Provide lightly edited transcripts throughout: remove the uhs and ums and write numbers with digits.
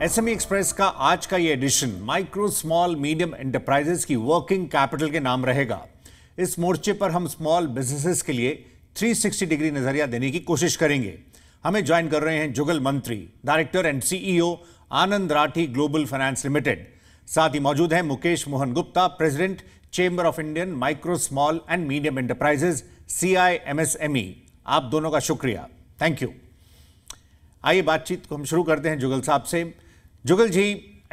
SME express का आज का ये edition micro small medium enterprises की वर्किंग कैपिटल के नाम रहेगा। इस मोर्चे पर हम स्मॉल बिजनेसेस के लिए 360 डिग्री नजरिया देने की कोशिश करेंगे। हमें ज्वाइन कर रहे हैं जुगल मंत्री, director and CEO Anand Rathi global finance limited. साथ ही मौजूद हैं Mukesh Mohan Gupta, president chamber of Indian micro small and medium enterprises CIMSME। आप दोनों का शुक्रिया, थैंक यू। आइए बातचीत को हम शुरू करते हैं जुगल साहब से। जुगल जी,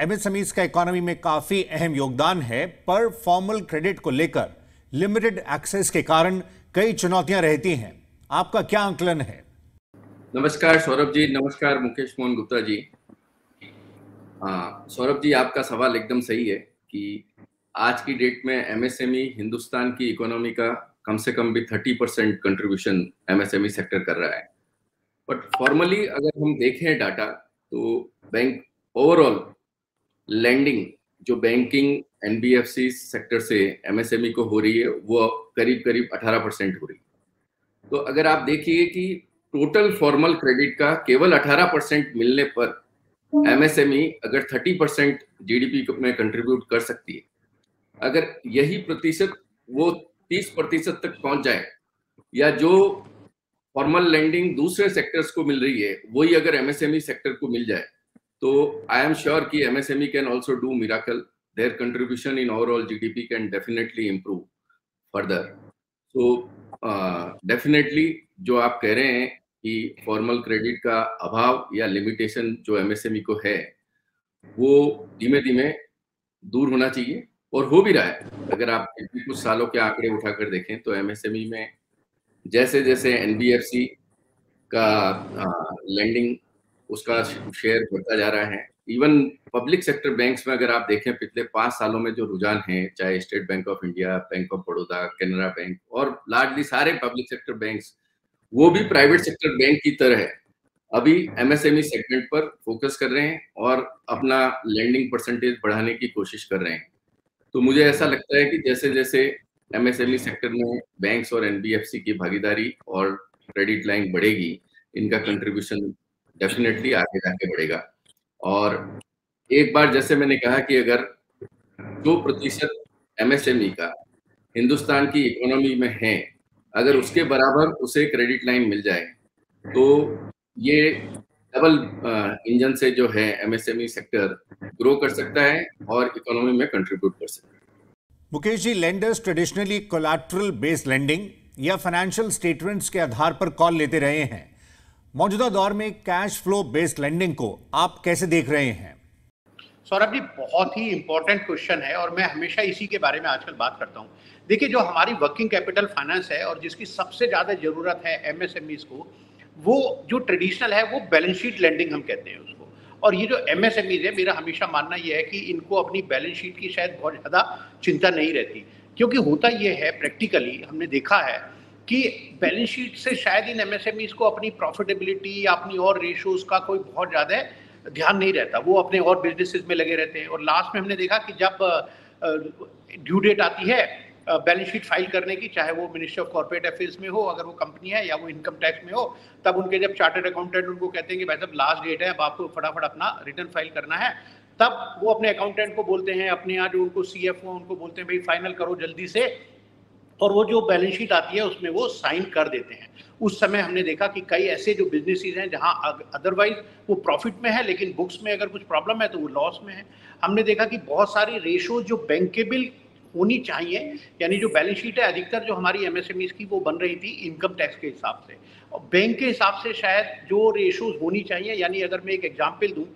MSMEs का इकोनॉमी में काफी अहम योगदान है, पर फॉर्मल क्रेडिट को लेकर लिमिटेड एक्सेस के कारण कई चुनौतियां रहती हैं। आपका क्या आंकलन है? नमस्कार सौरभ जी। नमस्कार मुकेश मोहन गुप्ता जी। हाँ सौरभ जी, आपका सवाल एकदम सही है कि आज की डेट में MSME हिंदुस्तान की इकोनॉमी का कम से कम भी 30% कंट्रीब्यूशन MSME सेक्टर कर रहा है। बट फॉर्मली अगर हम देखें डाटा तो बैंक ओवरऑल लैंडिंग जो बैंकिंग NBFC सेक्टर से MSME को हो रही है वो करीब करीब 18% हो रही है। तो अगर आप देखिए कि टोटल फॉर्मल क्रेडिट का केवल 18% मिलने पर MSME अगर 30% GDP में कंट्रीब्यूट कर सकती है, अगर यही प्रतिशत वो 30% तक पहुंच जाए या जो फॉर्मल लैंडिंग दूसरे सेक्टर्स को मिल रही है वही अगर MSME सेक्टर को मिल जाए तो आई एम श्योर कि MSME can also do miracle. There contribution in overall GDP can definitely improve further. So definitely जो आप कह रहे हैं कि फॉर्मल क्रेडिट का अभाव या लिमिटेशन जो MSME को है वो धीमे धीमे दूर होना चाहिए और हो भी रहा है। अगर आप कुछ सालों के आंकड़े उठाकर देखें तो MSME में जैसे जैसे NBFC का लैंडिंग उसका शेयर बढ़ता जा रहा है। इवन पब्लिक सेक्टर बैंक्स में अगर आप देखें पिछले 5 सालों में जो रुझान है, चाहे state bank of India, bank of Baroda, Canara bank और लार्जली सारे पब्लिक सेक्टर बैंक्स, वो भी प्राइवेट सेक्टर बैंक की तरह अभी MSME सेगमेंट पर फोकस कर रहे हैं और अपना लैंडिंग परसेंटेज बढ़ाने की कोशिश कर रहे हैं। तो मुझे ऐसा लगता है कि जैसे जैसे MSME सेक्टर में बैंक्स और NBFC की भागीदारी और क्रेडिट लाइन बढ़ेगी, इनका कंट्रीब्यूशन डेफिनेटली आगे जाके बढ़ेगा। और एक बार जैसे मैंने कहा कि अगर 2% MSME का हिंदुस्तान की इकोनॉमी में है, अगर उसके बराबर उसे क्रेडिट लाइन मिल जाए तो ये डबल इंजन से जो है MSME सेक्टर ग्रो कर सकता है और इकोनॉमी में कंट्रीब्यूट कर सकता है। Mukesh ji, lenders traditionally collateral based lending या फाइनेंशियल स्टेटमेंट्स के आधार पर कॉल लेते रहे हैं। मौजूदा दौर में कैश फ्लो बेस्ड लेंडिंग को आप कैसे देख रहे हैं? सौरभ जी, बहुत ही इंपॉर्टेंट क्वेश्चन है और मैं हमेशा इसी के बारे में आजकल बात करता हूँ। देखिए, जो हमारी वर्किंग कैपिटल फाइनेंस है और जिसकी सबसे ज़्यादा ज़रूरत है MSMEs को, वो जो ट्रेडिशनल है वो बैलेंस शीट लेंडिंग हम कहते हैं उसको। और ये जो MSMEs है, मेरा हमेशा मानना ये है कि इनको अपनी बैलेंस शीट की शायद बहुत ज़्यादा चिंता नहीं रहती, क्योंकि होता ये है प्रैक्टिकली हमने देखा है कि बैलेंस शीट से शायद इन MSMEs को अपनी प्रॉफिटेबिलिटी या अपनी और रेशोज़ का कोई बहुत ज़्यादा ध्यान नहीं रहता। वो अपने और बिजनेसेस में लगे रहते हैं और लास्ट में हमने देखा कि जब ड्यू डेट आती है बैलेंस शीट फाइल करने की, चाहे वो मिनिस्ट्री ऑफ कॉर्पोरेट अफेयर्स में हो, अगर वो कंपनी है, या वो इनकम टैक्स में हो, तब उनके जब चार्टर्ड अकाउंटेंट उनको कहते हैं कि भाई साहब लास्ट डेट है, अब आपको फटाफट अपना रिटर्न फाइल करना है, तब वो अपने अकाउंटेंट को बोलते हैं, अपने यहाँ जो उनको CFO उनको बोलते हैं भाई फाइनल करो जल्दी से, और वो जो बैलेंस शीट आती है उसमें वो साइन कर देते हैं। उस समय हमने देखा कि कई ऐसे जो बिजनेसेस हैं जहां अदरवाइज वो प्रॉफिट में है, लेकिन बुक्स में अगर कुछ प्रॉब्लम है तो वो लॉस में है। हमने देखा कि बहुत सारी रेशो जो बैंकेबल होनी चाहिए, यानी जो बैलेंस शीट है अधिकतर जो हमारी MSMEs की वो बन रही थी इनकम टैक्स के हिसाब से, और बैंक के हिसाब से शायद जो रेशोज होनी चाहिए, यानी अगर मैं एक एग्जाम्पल दूँ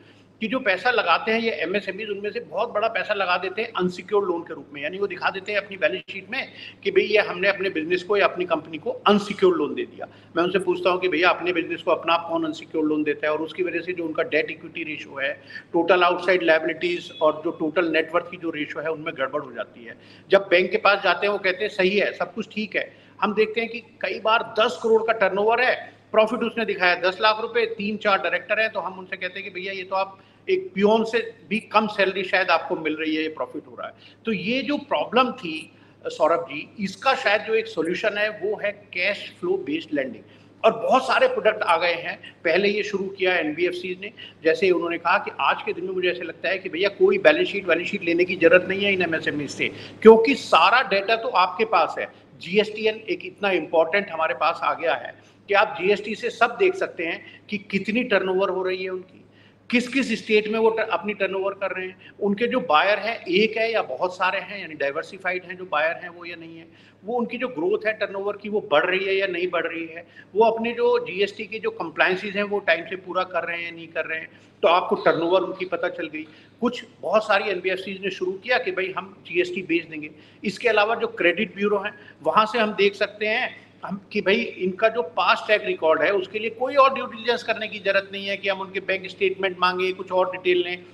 कि जो पैसा लगाते हैं ये MSMEs, उनमें से बहुत बड़ा पैसा लगा देते हैं अनसिक्योर्ड लोन के रूप में, यानी वो दिखा देते हैं अपनी बैलेंस शीट में कि भाई ये हमने अपने बिजनेस को या अपनी कंपनी को अनसिक्योर्ड लोन दे दिया। मैं उनसे पूछता हूँ कि भैया अपने बिजनेस को अपना कौन अनसिक्योर्ड लोन देता है, और उसकी वजह से जो उनका डेट इक्विटी रेशो है, टोटल आउटसाइड लायबिलिटीज और जो टोटल नेटवर्थ की जो रेशो है उनमें गड़बड़ हो जाती है। जब बैंक के पास जाते हैं वो कहते हैं सही है, सब कुछ ठीक है। हम देखते हैं कि कई बार 10 करोड़ का टर्नओवर है, प्रॉफिट उसने दिखाया 10 लाख रुपए, 3-4 डायरेक्टर हैं, तो हम उनसे कहते हैं कि भैया ये तो आप एक पियोन से भी कम सैलरी शायद आपको मिल रही है, ये प्रॉफिट हो रहा है। तो ये जो प्रॉब्लम थी सौरभ जी, इसका शायद जो एक सॉल्यूशन है वो है कैश फ्लो बेस्ड लेंडिंग। और बहुत सारे प्रोडक्ट आ गए हैं। पहले ये शुरू किया एनबीएफसी ने, जैसे उन्होंने कहा कि आज के दिन में मुझे ऐसे लगता है कि भैया कोई बैलेंस शीट लेने की जरूरत नहीं है इन एमएसएमई से, क्योंकि सारा डेटा तो आपके पास है। जीएसटीएन एक इतना इंपॉर्टेंट हमारे पास आ गया है कि आप जीएसटी से सब देख सकते हैं कि कितनी टर्नओवर हो रही है उनकी, किस किस स्टेट में वो अपनी टर्नओवर कर रहे हैं, उनके जो बायर हैं एक है या बहुत सारे हैं, यानी डाइवर्सिफाइड हैं जो बायर हैं वो या नहीं है, वो उनकी जो ग्रोथ है टर्नओवर की वो बढ़ रही है या नहीं बढ़ रही है, वो अपने जो जीएसटी के जो कंप्लायंसेस हैं वो टाइम से पूरा कर रहे हैं या नहीं कर रहे हैं, तो आपको टर्नओवर उनकी पता चल गई। कुछ बहुत सारी एनबीएफसीज ने शुरू किया कि भाई हम जीएसटी बेच देंगे। इसके अलावा जो क्रेडिट ब्यूरो हैं वहां से हम देख सकते हैं हम कि भाई इनका जो पास्ट ट्रैक रिकॉर्ड है उसके लिए कोई और ड्यू डिलिजेंस करने की जरूरत नहीं है कि हम उनके बैंक स्टेटमेंट मांगे, कुछ और डिटेल लें,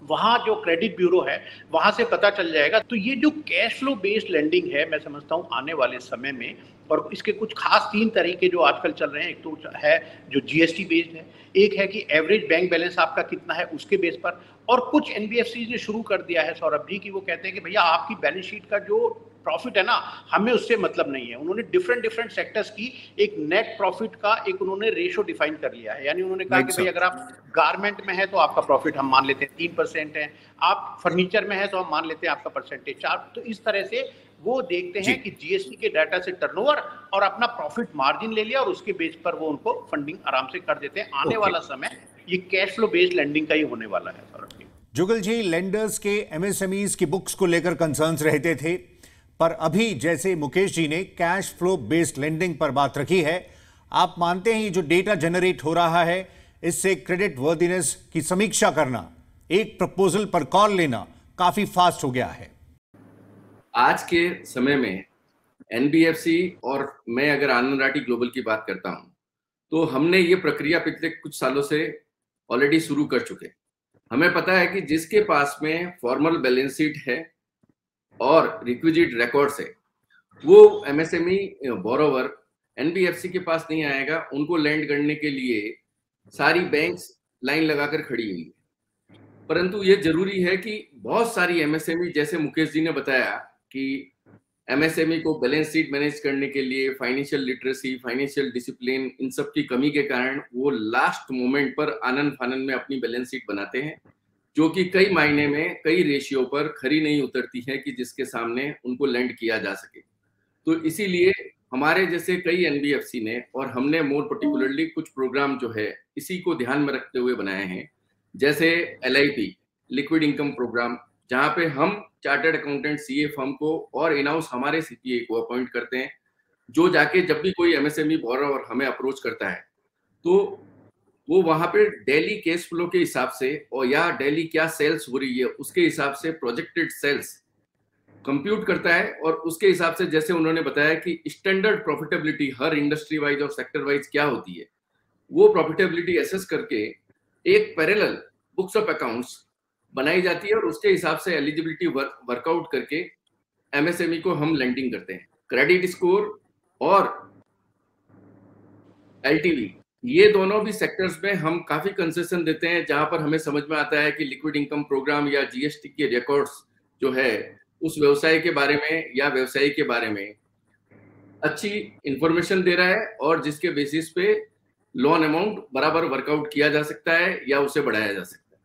वहां जो क्रेडिट ब्यूरो है वहां से पता चल जाएगा। तो ये जो कैश फ्लो बेस्ड लेंडिंग है, मैं समझता हूं आने वाले समय में, और इसके कुछ खास 3 तरीके जो आजकल चल रहे हैं, एक तो है जो जीएसटी बेस्ड है, एक है कि एवरेज बैंक बैलेंस आपका कितना है उसके बेस पर, और कुछ एनबीएफसी ने शुरू कर दिया है सौरभ जी की वो कहते हैं कि भैया आपकी बैलेंस शीट का जो प्रॉफिट है ना हमें उससे मतलब नहीं है। उन्होंने डिफरेंट सेक्टर्स की एक नेट प्रॉफिट का एक उन्होंने रेशो डिफाइन कर लिया है, यानी उन्होंने कहा कि भाई अगर आप गारमेंट में है तो आपका प्रॉफिट हम मान लेते हैं 3% है, आप फर्नीचर में है तो हम मान लेते हैं आपका परसेंटेज 4। तो इस तरह से वो देखते हैं कि जीएसटी के डाटा से टर्नओवर और अपना प्रॉफिट मार्जिन ले लिया और उसके बेस पर वो उनको फंडिंग आराम से कर देते हैं। आने वाला समय ये कैश फ्लो बेस्ड लेंडिंग का ही होने वाला है। सौरभ जी, जुगल जी, लेंडर्स के एमएसएमईज की बुक्स को लेकर कंसर्न्स रहते थे, पर अभी जैसे मुकेश जी ने कैश फ्लो बेस्ड लेंडिंग पर बात रखी है, आप मानते हैं ये जो डेटा जनरेट हो रहा है इससे क्रेडिट वर्दीनेस की समीक्षा करना, एक प्रपोजल पर कॉल लेना काफी फास्ट हो गया है? आज के समय में एनबीएफसी और मैं अगर आनंद राठी ग्लोबल की बात करता हूं तो हमने ये प्रक्रिया पिछले कुछ सालों से ऑलरेडी शुरू कर चुके। हमें पता है कि जिसके पास में फॉर्मल बैलेंस शीट है और रिक्विजिट रिकॉर्ड्स है वो एमएसएमई बोरोवर एनबीएफसी के पास नहीं आएगा। उनको लैंड करने के लिए सारी बैंक्स लाइन लगाकर खड़ी हुई है, परंतु ये जरूरी है कि बहुत सारी एमएसएमई, जैसे मुकेश जी ने बताया कि एमएसएमई को बैलेंस शीट मैनेज करने के लिए फाइनेंशियल लिटरेसी, फाइनेंशियल डिसिप्लिन, इन सब की कमी के कारण वो लास्ट मोमेंट पर आनंद फानंद में अपनी बैलेंस शीट बनाते हैं, जो कि कई मायने में कई रेशियो पर खरी नहीं उतरती है कि जिसके सामने उनको लैंड किया जा सके। तो इसीलिए हमारे जैसे कई एनबीएफसी ने और हमने मोर पर्टिकुलरली कुछ प्रोग्राम जो है इसी को ध्यान में रखते हुए बनाए हैं, जैसे एलआईपी लिक्विड इनकम प्रोग्राम, जहां पे हम चार्टर्ड अकाउंटेंट सीए फर्म को और इन हाउस हमारे सीपीए को अपॉइंट करते हैं, जो जाके जब भी कोई एमएसएमई बोरोवर हमें अप्रोच करता है तो वो वहां पे डेली कैश फ्लो के हिसाब से और या डेली क्या सेल्स हो रही है उसके हिसाब से प्रोजेक्टेड सेल्स कंप्यूट करता है, और उसके हिसाब से जैसे उन्होंने बताया कि स्टैंडर्ड प्रॉफिटेबिलिटी हर इंडस्ट्री वाइज और सेक्टर वाइज क्या होती है, वो प्रॉफिटेबिलिटी एसेस करके एक पैरेलल बुक्स ऑफ अकाउंट्स बनाई जाती है और उसके हिसाब से एलिजिबिलिटी वर्कआउट करके एमएसएमई को हम लेंडिंग करते हैं। क्रेडिट स्कोर और एलटीवी, ये दोनों भी सेक्टर्स में हम काफी कंसेशन देते हैं, जहां पर हमें समझ में आता है कि लिक्विड इनकम प्रोग्राम या जीएसटी के रिकॉर्ड्स जो है उस व्यवसाय के बारे में या व्यवसायी के बारे में अच्छी इंफॉर्मेशन दे रहा है और जिसके बेसिस पे लोन अमाउंट बराबर वर्कआउट किया जा सकता है या उसे बढ़ाया जा सकता है।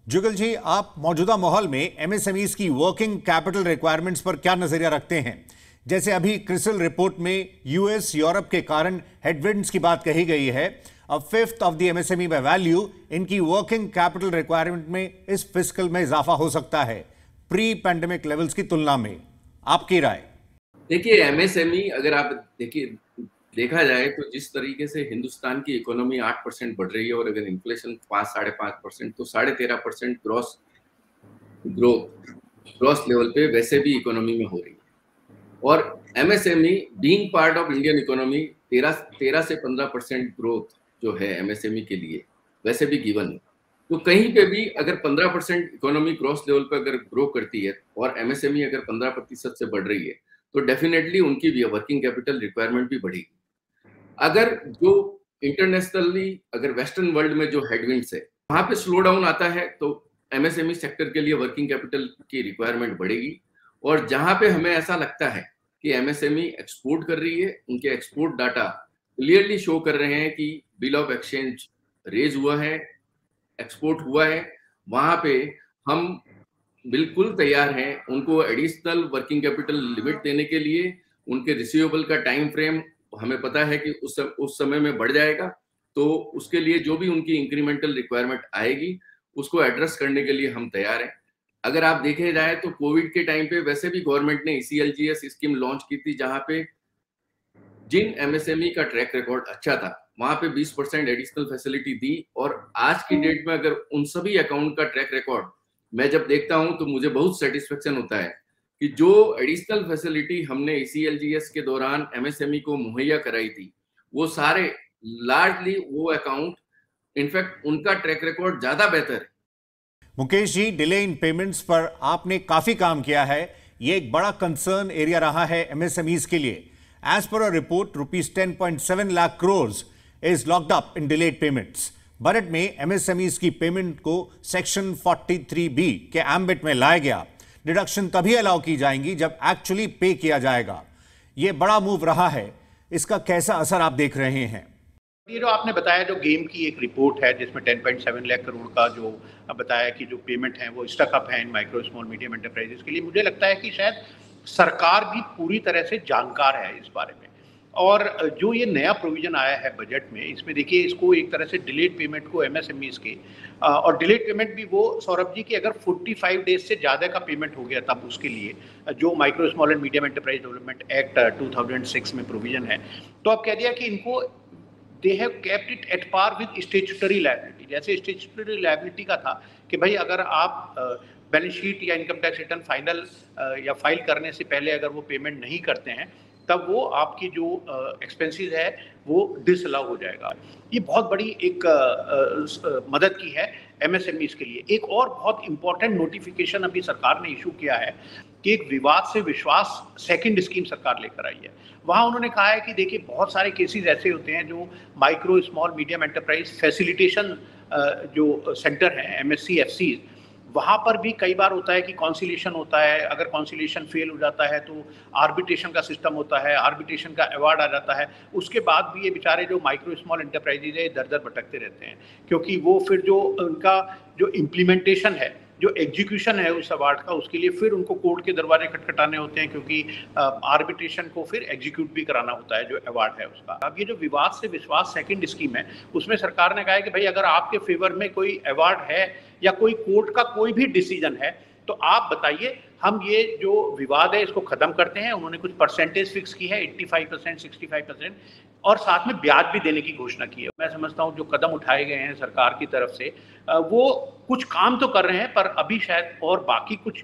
जुगल जी, आप मौजूदा माहौल में एमएसएमईज की वर्किंग कैपिटल रिक्वायरमेंट्स पर क्या नजरिया रखते हैं? जैसे अभी क्रिसिल रिपोर्ट में यूएस यूरोप के कारण हेडविंड्स की बात कही गई है, a fifth of the MSME by value इनकी वर्किंग कैपिटल रिक्वायरमेंट में इस फिस्कल में इजाफा हो सकता है प्री पैंडेमिक लेवल्स की तुलना में, आपकी राय? देखिए, एमएसएमई अगर आप देखा जाए तो जिस तरीके से हिंदुस्तान की इकोनॉमी 8% बढ़ रही है और अगर इन्फ्लेशन 5-5.5% तो 13.5% ग्रोथ लेवल पे वैसे भी इकोनॉमी में हो रही है। और MSME being part of Indian economy 13 से 15% ग्रोथ जो है एमएसएमई के लिए वैसे भी गिवन है। तो कहीं पे भी अगर 15% इकोनॉमी ग्रोथ लेवल पे अगर ग्रो करती है और एमएसएमई अगर 15% से बढ़ रही है तो डेफिनेटली उनकी भी वर्किंग कैपिटल रिक्वायरमेंट भी बढ़ेगी। अगर जो इंटरनेशनली अगर वेस्टर्न वर्ल्ड में जो हेडविंड्स है वहां पे स्लो डाउन आता है तो एमएसएमई सेक्टर के लिए वर्किंग कैपिटल की रिक्वायरमेंट बढ़ेगी। और जहां पे हमें ऐसा लगता है कि एमएसएमई एक्सपोर्ट कर रही है, उनके एक्सपोर्ट डाटा क्लियरली शो कर रहे हैं कि बिल ऑफ एक्सचेंज रेज हुआ है, एक्सपोर्ट हुआ है, वहां पे हम बिल्कुल तैयार हैं उनको एडिशनल वर्किंग कैपिटल लिमिट देने के लिए। उनके रिसीवेबल का टाइम फ्रेम हमें पता है कि उस समय में बढ़ जाएगा, तो उसके लिए जो भी उनकी इंक्रीमेंटल रिक्वायरमेंट आएगी उसको एड्रेस करने के लिए हम तैयार हैं। अगर आप देखे जाए तो कोविड के टाइम पे वैसे भी गवर्नमेंट ने ECLGS स्कीम लॉन्च की थी, जहां पे जिन MSME का ट्रैक रिकॉर्ड अच्छा था वहां पे 20% एडिशनल फैसिलिटी दी। और आज की डेट में अगर उन सभी अकाउंट का ट्रैक रिकॉर्ड मैं जब देखता हूं तो मुझे बहुत सेटिस्फेक्शन होता है कि जो एडिशनल फैसिलिटी हमने ECLGS के दौरान MSME को मुहैया कराई थी, वो सारे लार्जली वो अकाउंट, इनफैक्ट उनका ट्रैक रिकॉर्ड ज्यादा बेहतर है। मुकेश जी, डिले इन पेमेंट्स पर आपने काफी काम किया है। ये एक बड़ा कंसर्न एरिया रहा है MSMEs के लिए। As per a report, ₹10.7 lakh crore is locked up in delayed payments. Budget में MSMEs की पेमेंट को सेक्शन 43B के एम्बिट में लाया गया। डिडक्शन तभी अलाउ की जाएंगी जब एक्चुअली पे किया जाएगा। यह बड़ा मूव रहा है, इसका कैसा असर आप देख रहे हैं? ये जो आपने बताया, जो गेम की एक रिपोर्ट है जिसमें 10.7 लाख करोड़ का जो बताया कि जो पेमेंट है वो स्टक अप है इन माइक्रो स्मॉल मीडियम एंटरप्राइजेस के लिए, मुझे लगता है कि शायद सरकार भी पूरी तरह से जानकार है इस बारे में। और जो ये नया प्रोविजन आया है बजट में, इसमें देखिए इसको एक तरह से डिलेड पेमेंट को MSMEs के, और डिलेड पेमेंट भी वो सौरभ जी की अगर 45 डेज से ज़्यादा का पेमेंट हो गया तब उसके लिए जो micro small and medium enterprise development act 2006 में प्रोविजन है, तो अब कह दिया कि इनको they have kept it at par with statutory liability. जैसे स्टेचुटरी लायबिलिटी का था कि भाई अगर आप बैलेंस शीट या इनकम टैक्स रिटर्न फाइनल या फाइल करने से पहले अगर वो पेमेंट नहीं करते हैं, तब वो आपकी जो एक्सपेंसेस है वो डिसअलाउ हो जाएगा। ये बहुत बड़ी एक मदद की है MSMEs के लिए। एक और बहुत इंपॉर्टेंट नोटिफिकेशन अभी सरकार ने इशू किया है कि एक विवाद से विश्वास सेकंड स्कीम सरकार लेकर आई है। वहाँ उन्होंने कहा है कि देखिए बहुत सारे केसेस ऐसे होते हैं जो micro small medium enterprise facilitation जो सेंटर हैं MSCFCs, वहाँ पर भी कई बार होता है कि कॉन्सिलेशन होता है। अगर कॉन्सिलेशन फेल हो जाता है तो आर्बिट्रेशन का सिस्टम होता है, आर्बिट्रेशन का अवार्ड आ जाता है। उसके बाद भी ये बेचारे जो माइक्रो स्मॉल एंटरप्राइजेज है दर दर भटकते रहते हैं, क्योंकि वो फिर जो उनका जो इम्प्लीमेंटेशन है, जो एग्जीक्यूशन है उस अवार्ड का, उसके लिए फिर उनको कोर्ट के दरवाजे खटखटाने होते हैं, क्योंकि आर्बिट्रेशन को फिर एग्जीक्यूट भी कराना होता है जो अवार्ड है उसका। अब ये जो विवाद से विश्वास सेकंड स्कीम है, उसमें सरकार ने कहा है कि भाई अगर आपके फेवर में कोई अवार्ड है या कोई कोर्ट का कोई भी डिसीजन है तो आप बताइए, हम ये जो विवाद है इसको खत्म करते हैं। उन्होंने कुछ परसेंटेज फिक्स की है, 85%, 65%, और साथ में ब्याज भी देने की घोषणा की है। मैं समझता हूँ जो कदम उठाए गए हैं सरकार की तरफ से, वो कुछ काम तो कर रहे हैं, पर अभी शायद और बाकी कुछ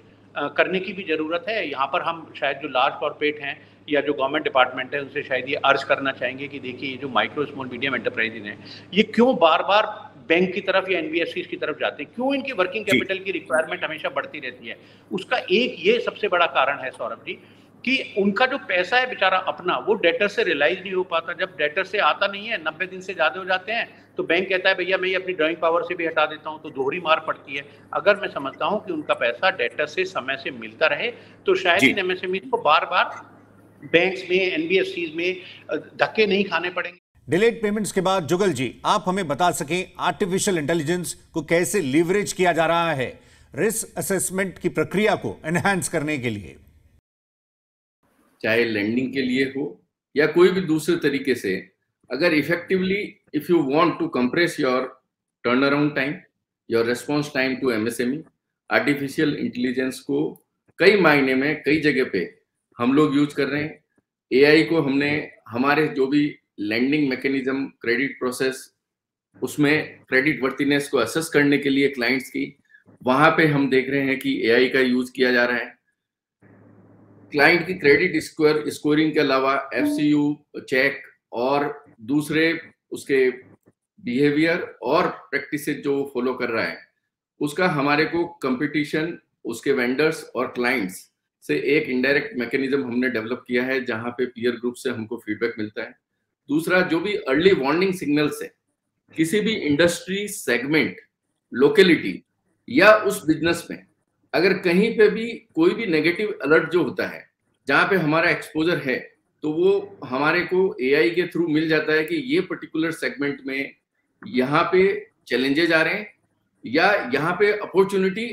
करने की भी जरूरत है। यहाँ पर हम शायद जो लार्ज कॉर्पोरेट हैं या जो गवर्नमेंट डिपार्टमेंट है उनसे शायद ये अर्ज करना चाहेंगे कि देखिए ये जो माइक्रो स्मॉल मीडियम एंटरप्राइजेज हैं, ये क्यों बार बार बैंक की तरफ या NBFCs की तरफ जाते हैं, क्यों इनकी वर्किंग कैपिटल की रिक्वायरमेंट हमेशा बढ़ती रहती है। उसका एक ये सबसे बड़ा कारण है सौरभ जी कि उनका जो पैसा है बेचारा अपना, वो डेटर से रियलाइज नहीं हो पाता। जब डेटर से आता नहीं है, 90 दिन से ज्यादा हो जाते हैं, तो बैंक कहता है भैया मैं ये अपनी ड्राइंग पावर से भी हटा देता हूं, तो दोहरी मार पड़ती है। अगर मैं समझता हूं कि उनका पैसा डेटर से समय से मिलता रहे तो शायद इन MSMEs को बार बार बैंक्स में, NBFCs में धक्के नहीं खाने पड़ेंगे। डिलेड पेमेंट्स के बाद जुगल जी, आप हमें बता सकें आर्टिफिशियल इंटेलिजेंस को कैसे लीवरेज किया जा रहा है रिस्क असेसमेंट की प्रक्रिया को एनहांस करने के लिए? चाहे लैंडिंग के लिए हो या कोई भी दूसरे तरीके से, अगर effectively if you want to compress your turn around time, your response time to MSME, artificial intelligence को कई मायने में कई जगह पे हम लोग यूज कर रहे हैं। AI को हमने हमारे जो भी लैंडिंग मैकेनिज्म, क्रेडिट प्रोसेस, उसमें क्रेडिट वर्थिनेस को असेस करने के लिए क्लाइंट्स की, वहां पे हम देख रहे हैं कि AI का यूज किया जा रहा है। क्लाइंट की क्रेडिट स्कोरिंग के अलावा FCU चेक और दूसरे उसके बिहेवियर और प्रैक्टिसेस जो फॉलो कर रहा है, उसका हमारे को कंपटीशन, उसके वेंडर्स और क्लाइंट्स से एक इनडायरेक्ट मैकेनिज्म हमने डेवलप किया है, जहां पे पीयर ग्रुप से हमको फीडबैक मिलता है। दूसरा, जो भी अर्ली वार्निंग सिग्नल्स है किसी भी इंडस्ट्री, सेगमेंट, लोकेलिटी या उस बिजनेस में, अगर कहीं पे भी कोई भी नेगेटिव अलर्ट जो होता है, जहां पे हमारा एक्सपोजर है, तो वो हमारे को एआई के थ्रू मिल जाता है कि ये पर्टिकुलर सेगमेंट में यहाँ पे चैलेंजेस आ रहे हैं या यहाँ पे अपॉर्चुनिटी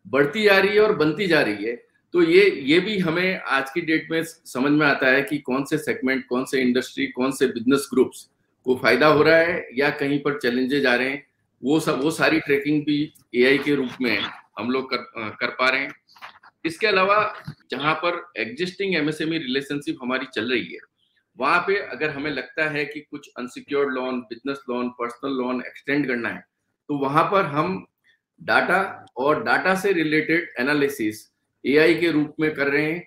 बढ़ती जा रही है और बनती जा रही है। तो ये भी हमें आज की डेट में समझ में आता है कि कौन से सेगमेंट, कौन से इंडस्ट्री, कौन से बिजनेस ग्रुप्स को फायदा हो रहा है या कहीं पर चैलेंजेस आ रहे हैं। वो सारी ट्रैकिंग भी एआई के रूप में हम लोग कर पा रहे हैं। इसके अलावा जहां पर एग्जिस्टिंग एमएसएमई रिलेशनशिप हमारी चल रही है, वहां पे अगर हमें लगता है कि कुछ unsecured loan, business loan, personal loan extend करना है, तो वहां पर हम डाटा और डाटा से रिलेटेड एनालिसिस एआई के रूप में कर रहे हैं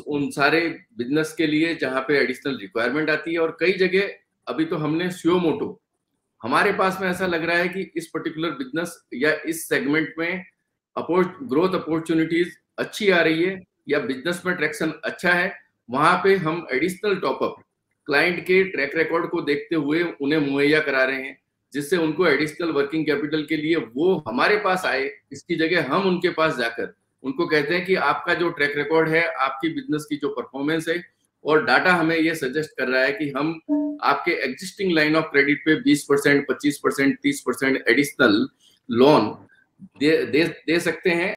उन सारे बिजनेस के लिए जहां पे एडिशनल रिक्वायरमेंट आती है। और कई जगह अभी तो हमने सुयोमोटो, हमारे पास में ऐसा लग रहा है कि इस पर्टिकुलर बिजनेस या इस सेगमेंट में ग्रोथ अपॉर्चुनिटीज अच्छी आ रही है या बिजनेस में ट्रैक्शन अच्छा है, वहां पे हम एडिशनल टॉपअप क्लाइंट के ट्रैक रिकॉर्ड को देखते हुए उन्हें मुहैया करा रहे हैं, जिससे उनको एडिशनल वर्किंग कैपिटल के लिए वो हमारे पास आए, इसकी जगह हम उनके पास जाकर उनको कहते हैं कि आपका जो ट्रैक रिकॉर्ड है, आपकी बिजनेस की जो परफॉर्मेंस है और डाटा हमें ये सजेस्ट कर रहा है कि हम आपके एग्जिस्टिंग लाइन ऑफ क्रेडिट पे 20%, 25%, 30% एडिशनल लोन दे सकते हैं।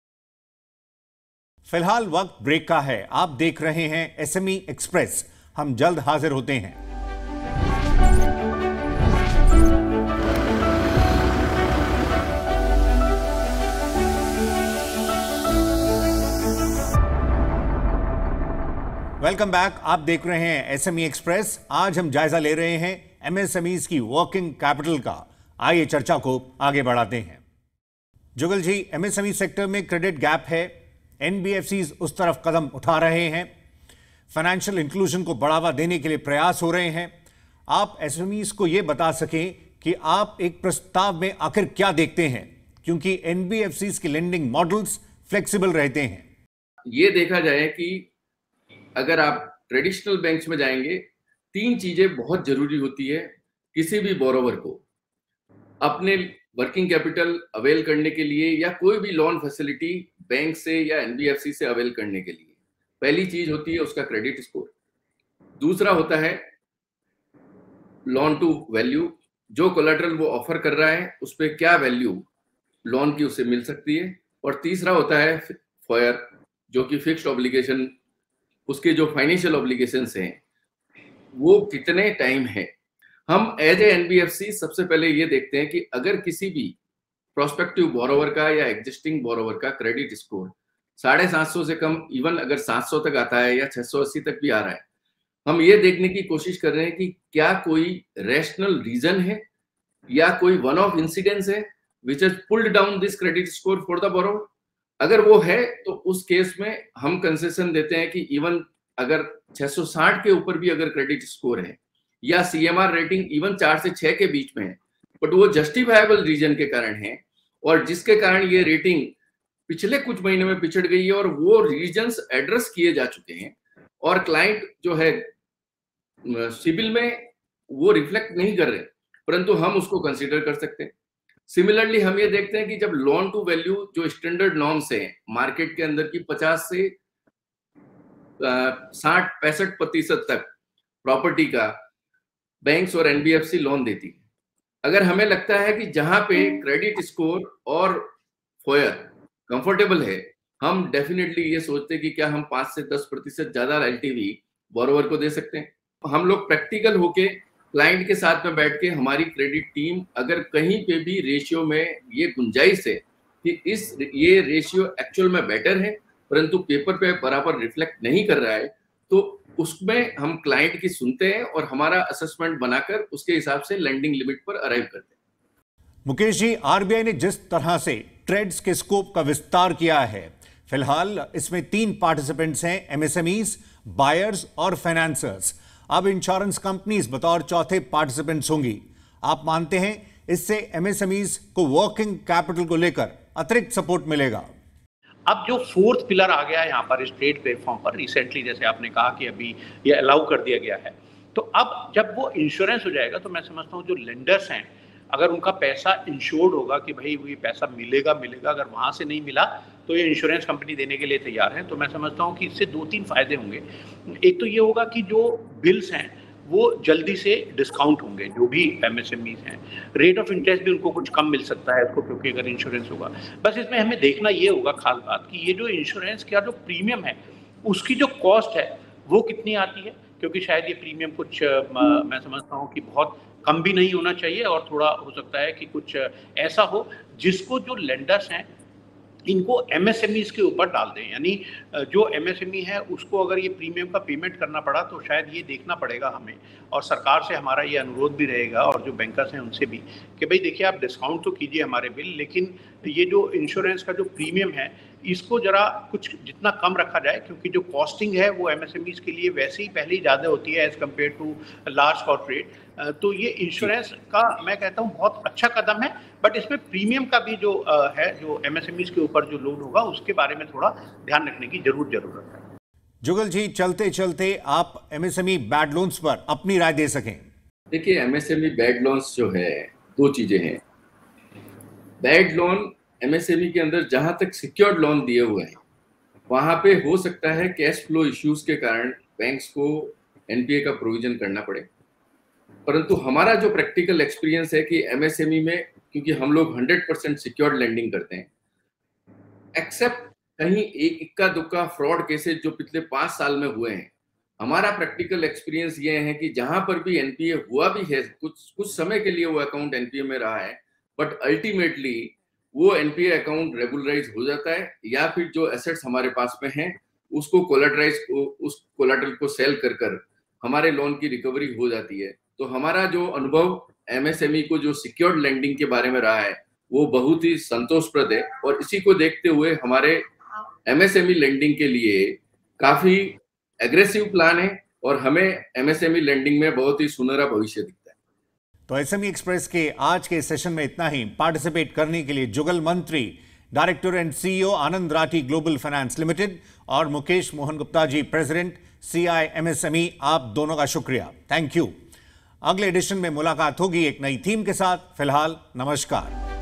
फिलहाल वक्त ब्रेक का है। आप देख रहे हैं एसएमई एक्सप्रेस। हम जल्द हाजिर होते हैं। Welcome back. आप देख रहे हैं एसएमई एक्सप्रेस। आज हम जायजा ले रहे हैं एमएसएमईज की वर्किंग कैपिटल का। आइए चर्चा को आगे बढ़ाते हैं। जुगल जी, एमएसएमई सेक्टर में क्रेडिट गैप है, एनबीएफसीज उस तरफ कदम उठा रहे हैं, फाइनेंशियल इंक्लूजन को बढ़ावा देने के लिए प्रयास हो रहे हैं। आप एसएमईज को यह बता सकें कि आप एक प्रस्ताव में आखिर क्या देखते हैं, क्योंकि एनबीएफसीज के लेंडिंग मॉडल्स फ्लेक्सिबल रहते हैं। ये देखा जाए कि अगर आप ट्रेडिशनल बैंक्स में जाएंगे, 3 चीजें बहुत जरूरी होती है किसी भी बोरोवर को अपने वर्किंग कैपिटल अवेल करने के लिए या कोई भी लोन फैसिलिटी बैंक से या एनबीएफसी से अवेल करने के लिए। पहली चीज होती है उसका क्रेडिट स्कोर, दूसरा होता है लोन टू वैल्यू, जो कोलैटरल वो ऑफर कर रहा है उस पर क्या वैल्यू लोन की उसे मिल सकती है, और तीसरा होता है फॉयर, जो कि फिक्स्ड ऑब्लिगेशन, उसके जो फाइनेंशियल ऑब्लिगेशंस हैं वो कितने टाइम है। हम एज ए एनबीएफसी सबसे पहले ये देखते हैं कि अगर किसी भी प्रोस्पेक्टिव बोरोवर का या एग्जिस्टिंग बोरोवर का क्रेडिट स्कोर 750 से कम, इवन अगर 700 तक आता है या 680 तक भी आ रहा है, हम ये देखने की कोशिश कर रहे हैं कि क्या कोई रैशनल रीजन है या कोई वन ऑफ इंसिडेंस है which has pulled down this credit score for the borrower. अगर वो है तो उस केस में हम कंसेशन देते हैं कि इवन अगर 660 के ऊपर भी अगर क्रेडिट स्कोर है या सीएमआर रेटिंग इवन 4 से 6 के बीच में है, बट वो जस्टिफाइबल रीजन के कारण है और जिसके कारण ये रेटिंग पिछले कुछ महीने में पिछड़ गई है और वो रीजन्स एड्रेस किए जा चुके हैं और क्लाइंट जो है सिबिल में वो रिफ्लेक्ट नहीं कर रहे, परंतु हम उसको कंसीडर कर सकते हैं। सिमिलरली हम ये देखते हैं कि जब लोन टू वैल्यू जो स्टैंडर्ड नॉर्म्स है मार्केट के अंदर की 50 से 60-65% तक प्रॉपर्टी का बैंक्स और एनबीएफसी लोन देती है, अगर हमें लगता है कि जहां पे क्रेडिट स्कोर और फॉयर कंफर्टेबल है, हम डेफिनेटली ये सोचते हैं कि क्या हम 5 से 10% ज्यादा एलटीवी बोरोवर को दे सकते हैं। हम लोग प्रैक्टिकल होके क्लाइंट के साथ में बैठ के हमारी क्रेडिट टीम अगर कहीं पे भी रेशियो में ये गुंजाइश है कि ये रेशियो एक्चुअल में बेटर है परंतु पेपर पे बराबर रिफ्लेक्ट नहीं कर रहा है, तो उसमें हम क्लाइंट की सुनते हैं और हमारा असेसमेंट बनाकर उसके हिसाब से लेंडिंग लिमिट पर अराइव करते हैं। मुकेश जी, आरबीआई ने जिस तरह से ट्रेड्स के स्कोप का विस्तार किया है, फिलहाल इसमें 3 पार्टिसिपेंट्स हैं, एमएसएमईज, बायर्स और फाइनेंसर्स। अब इंश्योरेंस कंपनीज बतौर चौथे पार्टिसिपेंट्स होंगी। आप मानते हैं इससे एमएसएमईज को वर्किंग कैपिटल को लेकर अतिरिक्त सपोर्ट मिलेगा? अब जो 4th पिलर आ गया है यहाँ पर इस ट्रेड प्लेटफॉर्म पर रिसेंटली, जैसे आपने कहा कि अभी ये अलाउ कर दिया गया है, तो अब जब वो इंश्योरेंस हो जाएगा तो मैं समझता हूँ जो लेंडर्स हैं अगर उनका पैसा इंश्योर्ड होगा कि भाई ये पैसा मिलेगा, अगर वहाँ से नहीं मिला तो ये इंश्योरेंस कंपनी देने के लिए तैयार है। तो मैं समझता हूँ कि इससे 2-3 फायदे होंगे। एक तो ये होगा कि जो बिल्स हैं वो जल्दी से डिस्काउंट होंगे, जो भी एमएसएमईज हैं। रेट ऑफ इंटरेस्ट भी उनको कुछ कम मिल सकता है इसको, क्योंकि अगर इंश्योरेंस होगा। बस इसमें हमें देखना ये होगा खास बात कि ये जो इंश्योरेंस का जो प्रीमियम है उसकी जो कॉस्ट है वो कितनी आती है, क्योंकि शायद ये प्रीमियम कुछ मैं समझता हूँ कि बहुत कम भी नहीं होना चाहिए और थोड़ा हो सकता है कि कुछ ऐसा हो जिसको जो लेंडर्स हैं इनको एमएसएमईज के ऊपर डाल दें। यानी जो एमएसएमई है उसको अगर ये प्रीमियम का पेमेंट करना पड़ा तो शायद ये देखना पड़ेगा हमें, और सरकार से हमारा ये अनुरोध भी रहेगा और जो बैंकर्स हैं उनसे भी कि भाई देखिए आप डिस्काउंट तो कीजिए हमारे बिल, लेकिन ये जो इंश्योरेंस का जो प्रीमियम है इसको जरा कुछ जितना कम रखा जाए, क्योंकि जो कॉस्टिंग है वो एमएसएमईज के लिए वैसे ही पहले ही ज़्यादा होती है as compared to large corporate. तो ये इंश्योरेंस का मैं कहता हूँ बहुत अच्छा कदम है, बट इसमें प्रीमियम का भी जो है, जो एमएसएमईज के ऊपर जो लोड होगा उसके बारे में थोड़ा ध्यान रखने की जरूरत है। जुगल जी, चलते चलते आप एमएसएमई बैड लोन्स पर अपनी राय दे सकें। देखिए, एमएसएमई बैड लोन्स जो है, दो चीजें हैं। बैड लोन एमएसएमई के अंदर जहां तक सिक्योर्ड लोन दिए हुए हैं वहां पे हो सकता है कैश फ्लो इश्यूज के कारण बैंक्स को एनपीए का प्रोविजन करना पड़े, परंतु हमारा जो प्रैक्टिकल एक्सपीरियंस है कि एमएसएमई में, क्योंकि हम लोग 100% सिक्योर्ड लेंडिंग करते हैं, एक्सेप्ट कहीं एक इक्का दुक्का फ्रॉड केसेस जो पिछले 5 साल में हुए हैं, हमारा प्रैक्टिकल एक्सपीरियंस ये है कि जहां पर भी एनपीए हुआ भी है, कुछ समय के लिए वो अकाउंट एनपीए में रहा है, बट अल्टीमेटली वो एनपीए अकाउंट रेगुलराइज हो जाता है, या फिर जो एसेट्स हमारे पास में हैं उसको उस कोलैटरल को सेल कर हमारे लोन की रिकवरी हो जाती है। तो हमारा जो अनुभव एमएसएमई को जो सिक्योर्ड लेंडिंग के बारे में रहा है वो बहुत ही संतोषप्रद है, और इसी को देखते हुए हमारे एमएसएमई लेंडिंग के लिए काफी एग्रेसिव प्लान है और हमें एमएसएमई लेंडिंग में बहुत ही सुनहरा भविष्य दिखता है। तो एसएमई एक्सप्रेस के आज के सेशन में इतना ही। पार्टिसिपेट करने के लिए जुगल मंत्री, director and CEO Anand Rathi global finance limited, और Mukesh Mohan Gupta ji, president CI MSME, आप दोनों का शुक्रिया, थैंक यू। अगले एडिशन में मुलाकात होगी एक नई थीम के साथ। फिलहाल नमस्कार।